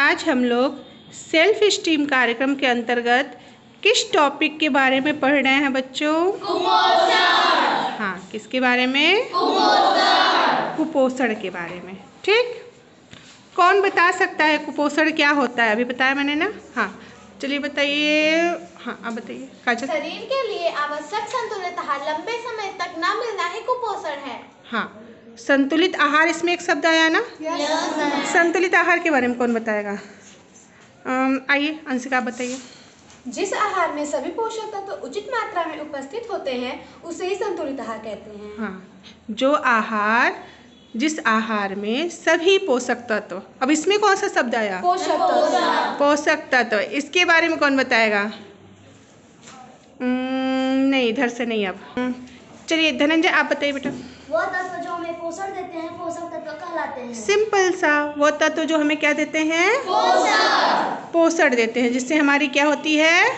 आज हम लोग सेल्फ स्टीम कार्यक्रम के अंतर्गत किस टॉपिक के बारे में पढ़ रहे हैं बच्चों? कुपोषण। हाँ, किसके बारे में? कुपोषण। कुपोषण के बारे में। ठीक, कौन बता सकता है कुपोषण क्या होता है? अभी बताया मैंने ना। हाँ, चलिए बताइए। हाँ, आप बताइए। काजल। शरीर के लिए आवश्यक संतुलित आहार लंबे समय तक न मिलना ही कुपोषण है। हाँ, संतुलित आहार, इसमें एक शब्द आया ना? संतुलित आहार के बारे में कौन बताएगा? आइए अंशिका, बताइए। जिस आहार में सभी पोषक तत्व उचित मात्रा में उपस्थित होते हैं उसे ही संतुलित आहार कहते हैं। हाँ, जिस आहार में सभी पोषक तत्व, अब इसमें कौन सा शब्द आया? पोषक तत्व। पोषक तत्व, इसके बारे में कौन बताएगा? नहीं, इधर से नहीं। अब चलिए धनंजय, आप बताइए बेटा। वो तत्व जो हमें पोषण देते हैं पोषक तत्व कहलाते हैं। सिंपल सा, वो तत्व जो हमें क्या देते हैं? पोषण देते हैं, जिससे हमारी क्या होती है?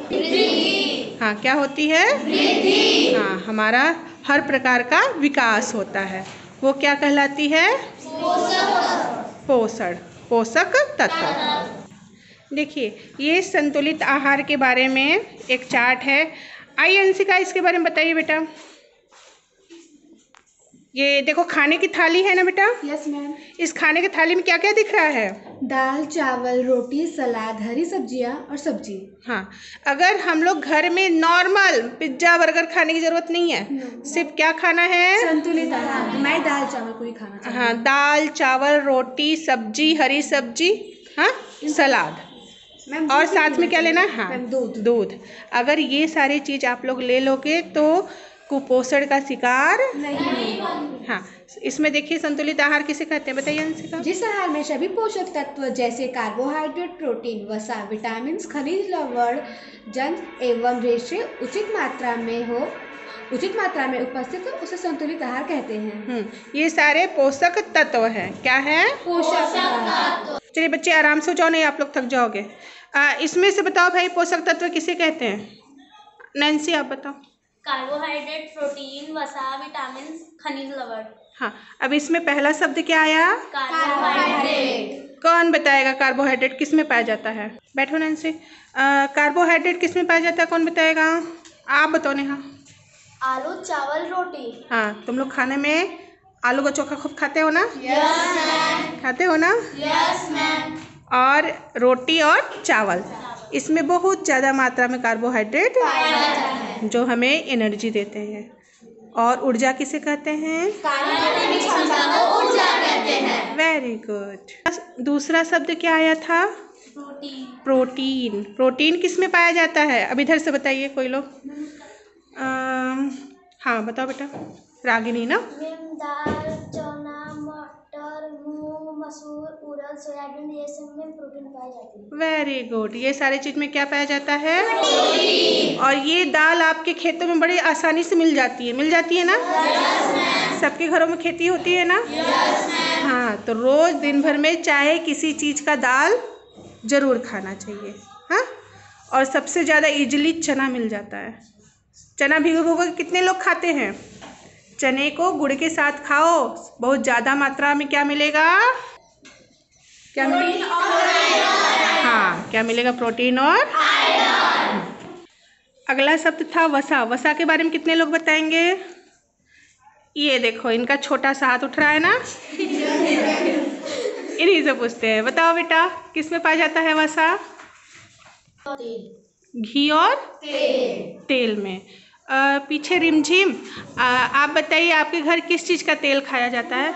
वृद्धि। हाँ, क्या होती है? वृद्धि। हाँ, हमारा हर प्रकार का विकास होता है। वो क्या कहलाती है? पोषण, पोषक तत्व। देखिए, ये संतुलित आहार के बारे में एक चार्ट है। आइए अंशिका, इसके बारे में बताइए बेटा। ये देखो, खाने की थाली है ना बेटा? Yes ma'am. इस खाने की थाली में क्या क्या दिख रहा है? दाल, चावल, रोटी, सलाद, हरी सब्जियां और सब्जी। हाँ, अगर हम लोग घर में नॉर्मल पिज्जा बर्गर खाने की जरूरत नहीं है, सिर्फ क्या खाना है? संतुलित आहार। मैं दाल चावल को ही खाना चाहती हूँ। हाँ, दाल चावल रोटी सब्जी हरी सब्जी, हाँ, सलाद, और साथ में क्या लेना? हाँ, दूध। अगर ये सारी चीज आप लोग ले लोगे तो कुपोषण का शिकार नहीं। हाँ, इसमें देखिए संतुलित आहार किसे कहते हैं, बताइए अंशिका। जिस आहार में सभी पोषक तत्व जैसे कार्बोहाइड्रेट, प्रोटीन, वसा, विटामिन, खनिज, लवण, जंत एवं रेशे उचित मात्रा में उपस्थित हो उसे संतुलित आहार कहते हैं। ये सारे पोषक तत्व हैं। क्या है? पोषक तत्व। चलिए बच्चे आराम से हो जाओ, नहीं आप लोग थक जाओगे। इसमें से बताओ भाई, पोषक तत्व किसे कहते हैं? नैन्सी, आप बताओ। कार्बोहाइड्रेट, प्रोटीन, वसा, विटामिन, खनिज, लवण। हाँ, अब इसमें पहला शब्द क्या आया? कार्बोहाइड्रेट। कौन बताएगा कार्बोहाइड्रेट किस में पाया जाता है? बैठो नैन्सी। कार्बोहाइड्रेट किस में पाया जाता है, कौन बताएगा? आप बताओ नेहा। आलू, चावल, रोटी। हाँ, तुम लोग खाने में आलू का चोखा खूब खाते हो ना? Yes ma'am. खाते हो ना? Yes ma'am. और रोटी और चावल, इसमें बहुत ज़्यादा मात्रा में कार्बोहाइड्रेट पाया जाता है जो हमें एनर्जी देते हैं। और ऊर्जा किसे कहते हैं? कार्य करने की क्षमता को ऊर्जा कहते हैं। Very good. दूसरा शब्द क्या आया था? प्रोटीन। प्रोटीन किस में पाया जाता है? अब इधर से बताइए कोई लोग। हाँ बताओ बेटा। रागिनी ना? दाल, चना, मटर, मूंग, मसूर, उड़द, सोयाबीन, ये सब में प्रोटीन पाई जाती है। Very good. ये सारी चीज में क्या पाया जाता है? प्रोटीन। और ये दाल आपके खेतों में बड़ी आसानी से मिल जाती है ना? yes, सबके घरों में खेती होती है ना? yes, हाँ, तो रोज दिन भर में चाहे किसी चीज का दाल जरूर खाना चाहिए। हाँ, और सबसे ज़्यादा इजीली चना मिल जाता है। चना भिगो के कितने लोग खाते हैं? चने को गुड़ के साथ खाओ, बहुत ज़्यादा मात्रा में क्या मिलेगा? क्या मिलेगा? हाँ, क्या मिलेगा? प्रोटीन और आयरन। अगला शब्द था वसा। वसा के बारे में कितने लोग बताएंगे? ये देखो, इनका छोटा सा हाथ उठ रहा है ना? इन्हीं से पूछते हैं। बताओ बेटा, किस में पाया जाता है वसा? घी और तेल में। पीछे रिमझिम, आप बताइए आपके घर किस चीज़ का तेल खाया जाता है?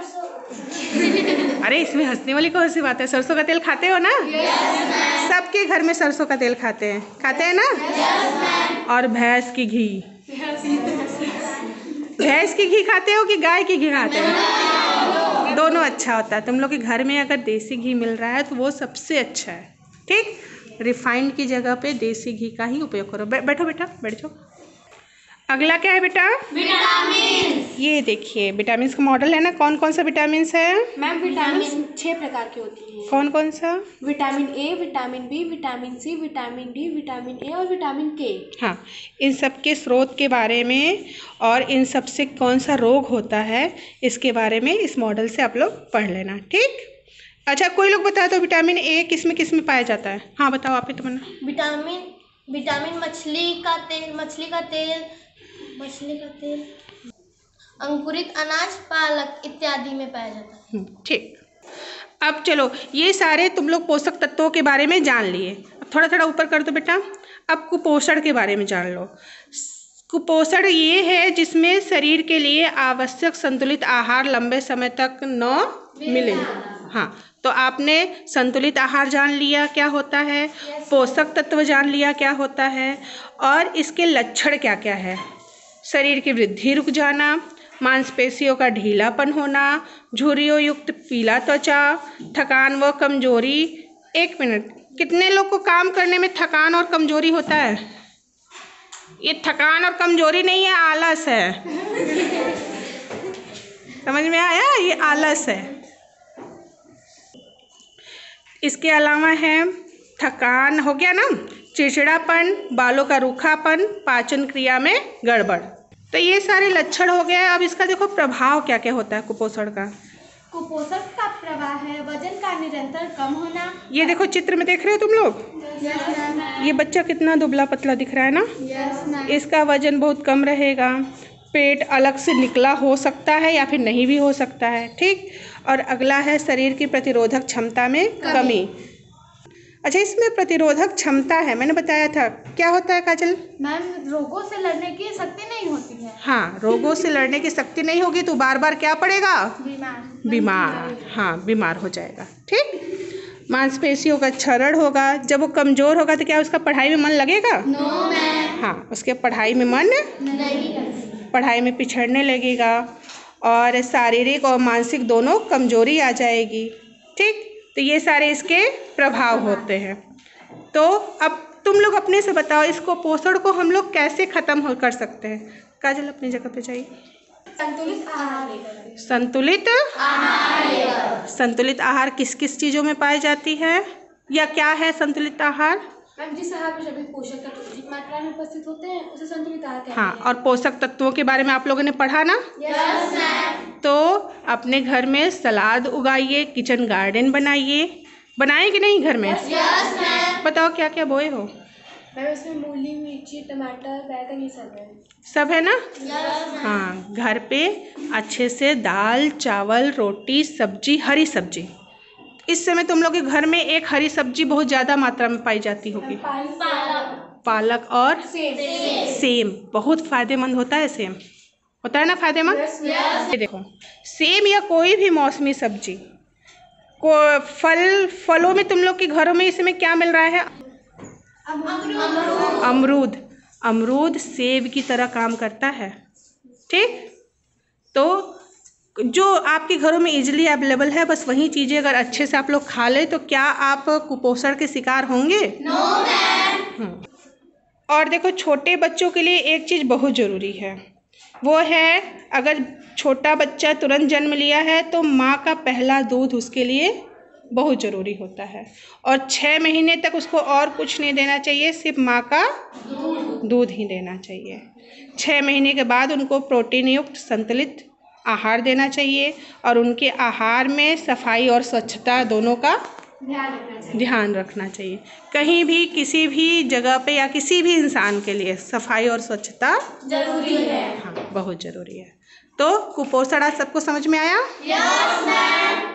अरे इसमें हंसने वाली कौन सी बात है? सरसों का तेल खाते हो ना? yes, सबके घर में सरसों का तेल खाते हैं ना? yes, और भैंस की घी। भैंस की घी खाते हो कि गाय की घी खाते हो? दोनों अच्छा होता है। तुम लोग के घर में अगर देसी घी मिल रहा है तो वो सबसे अच्छा है। ठीक, रिफाइंड की जगह पे देसी घी का ही उपयोग करो। बैठो बेटा, बैठ जाओ। अगला क्या है बेटा? विटामिन। ये देखिए, विटामिन का मॉडल है ना? कौन कौन सा विटामिन है? मैम, विटामिन 6 प्रकार की होती हैं। कौन कौन सा? Vitamin A, vitamin B, vitamin C, vitamin D, vitamin A और विटामिन के। हाँ, इन सब के स्रोत के बारे में और इन सब से कौन सा रोग होता है इसके बारे में इस मॉडल से आप लोग पढ़ लेना। ठीक, अच्छा, कोई लोग बता दो विटामिन ए किस में पाया जाता है? हाँ बताओ आप ही, तमन्ना। विटामिन मछली का तेल, अंकुरित अनाज, पालक इत्यादि में पाया जाता है। ठीक। अब चलो, ये सारे तुम लोग पोषक तत्वों के बारे में जान लिए। अब थोड़ा थोड़ा ऊपर कर दो बेटा। अब कुपोषण के बारे में जान लो। कुपोषण ये है जिसमें शरीर के लिए आवश्यक संतुलित आहार लंबे समय तक न मिले। हाँ, तो आपने संतुलित आहार जान लिया क्या होता है, पोषक तत्व जान लिया क्या होता है, और इसके लक्षण क्या क्या है। शरीर की वृद्धि रुक जाना, मांसपेशियों का ढीलापन होना, झुर्रियों युक्त पीला त्वचा, थकान व कमजोरी। एक मिनट, कितने लोग को काम करने में थकान और कमजोरी होता है? ये थकान और कमजोरी नहीं है, आलस है। समझ में आया? ये आलस है। इसके अलावा है थकान हो गया ना, चिड़चिड़ापन, बालों का रूखापन, पाचन क्रिया में गड़बड़। तो ये सारे लक्षण हो गए। अब इसका देखो प्रभाव क्या क्या होता है कुपोषण का। कुपोषण का प्रभाव है वजन का निरंतर कम होना। ये देखो चित्र में देख रहे हो तुम लोग, ये बच्चा कितना दुबला पतला दिख रहा है ना। इसका वजन बहुत कम रहेगा, पेट अलग से निकला हो सकता है या फिर नहीं भी हो सकता है। ठीक। और अगला है शरीर की प्रतिरोधक क्षमता में कमी। अच्छा, इसमें प्रतिरोधक क्षमता है, मैंने बताया था, क्या होता है काजल? मैम, रोगों से लड़ने की शक्ति नहीं होती है। हाँ, रोगों से लड़ने की शक्ति नहीं होगी तो बार बार क्या पड़ेगा? बीमार। हाँ, बीमार हो जाएगा। ठीक। मांसपेशियों का क्षरण होगा। जब वो कमजोर होगा तो क्या उसका पढ़ाई में मन लगेगा? No ma'am. हाँ, उसके पढ़ाई में मन नहीं, पढ़ाई में पिछड़ने लगेगा और शारीरिक और मानसिक दोनों कमजोरी आ जाएगी। ठीक। तो ये सारे इसके प्रभाव होते हैं। तो अब तुम लोग अपने से बताओ, इसको पोषण को हम लोग कैसे खत्म कर सकते हैं? काजल अपनी जगह पे जाइए। संतुलित आहार किस किस चीज़ों में पाई जाती है, या क्या है संतुलित आहार? मैम, जिस आहार में सभी पोषक तत्व उचित मात्रा में उपस्थित होते हैं उसे संतुलित आहार कहते हैं। हाँ, और पोषक तत्वों के बारे में आप लोगों ने पढ़ा ना? Yes ma'am. तो अपने घर में सलाद उगाइए, किचन गार्डन बनाइए। बनाए कि नहीं घर में? Yes ma'am. बताओ क्या क्या बोए हो? मैम, इसमें मूली, मिर्ची, टमाटर, बैगन, ये सब है। सब है ना? यस। हाँ, घर पे अच्छे से दाल, चावल, रोटी, सब्जी, हरी सब्जी। इस समय तुम लोग के घर में एक हरी सब्जी बहुत ज़्यादा मात्रा में पाई जाती होगी, पालक और सेम। बहुत फायदेमंद होता है सेम, होता है ना फायदेमंद? ये देखो, सेम या कोई भी मौसमी सब्जी को फलों में तुम लोग के घरों में इस समय क्या मिल रहा है? अमरूद सेब की तरह काम करता है। ठीक। तो जो आपके घरों में इजीली अवेलेबल है, बस वही चीज़ें अगर अच्छे से आप लोग खा ले तो क्या आप कुपोषण के शिकार होंगे? No ma'am. और देखो, छोटे बच्चों के लिए एक चीज़ बहुत ज़रूरी है, वो है अगर छोटा बच्चा तुरंत जन्म लिया है तो माँ का पहला दूध उसके लिए बहुत ज़रूरी होता है। और 6 महीने तक उसको और कुछ नहीं देना चाहिए, सिर्फ माँ का दूध ही देना चाहिए। 6 महीने के बाद उनको प्रोटीन युक्त संतुलित आहार देना चाहिए और उनके आहार में सफाई और स्वच्छता दोनों का ध्यान रखना चाहिए। कहीं भी किसी भी जगह पे या किसी भी इंसान के लिए सफाई और स्वच्छता जरूरी है। हाँ, बहुत ज़रूरी है। तो कुपोषण आज सबको समझ में आया? Yes ma'am.